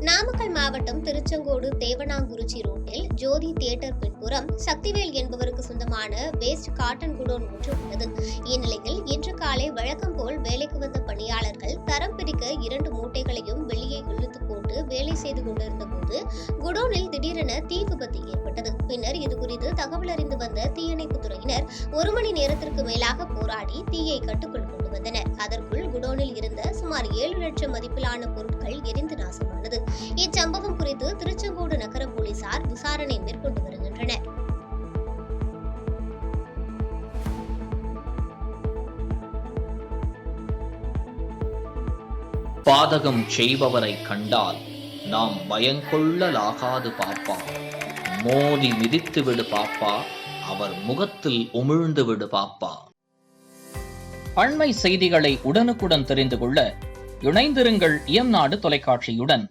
நாமக்கல் மாவட்டம் திருச்செங்கோடு தேவனாங்குறிச்சி ரோட்டில் ஜோதி தியேட்டர் பின்புறம் சக்திவேல் என்பவருக்கு சொந்தமான வேஸ்ட் காட்டன் குடோன் ஒன்று உள்ளது. இந்நிலையில் இன்று காலை வழக்கம் போல் வேலைக்கு வந்த பணியாளர்கள் தரம் பிரிக்க 2 மூட்டைகளையும் வெளியே இழுத்து போட்டு வேலை செய்து கொண்டிருந்த போது குடோனில் திடீரென தீ விபத்து ஏற்பட்டது. பின்னர் இதுகுறித்து தகவல் அறிந்து வந்த தீயணைப்புத் துறையினர் 1 மணி நேரத்திற்கு மேலாக போராடி தீயை கட்டுக்குள் கொண்டு வந்தனர். அதற்குள் குடோனில் இருந்த சுமார் 7 லட்சம் மதிப்பிலான பொருட்கள் எரிந்து நாசமானது. இச்சம்பவம் குறித்து திருச்செங்கோடு நகர போலீசார் விசாரணை மேற்கொண்டு வருகின்றனர். பாதகம் செய்பவரை கண்டால் நாம் பயங்கொள்ளலாகாது பாப்பா. மோதி மிதித்து விடு பாப்பா, அவர் முகத்தில் உமிழ்ந்து விடு பாப்பா. அண்மை செய்திகளை உடனுக்குடன் தெரிந்து கொள்ள இணைந்திருங்கள் இயம்நாடு தொலைக்காட்சியுடன்.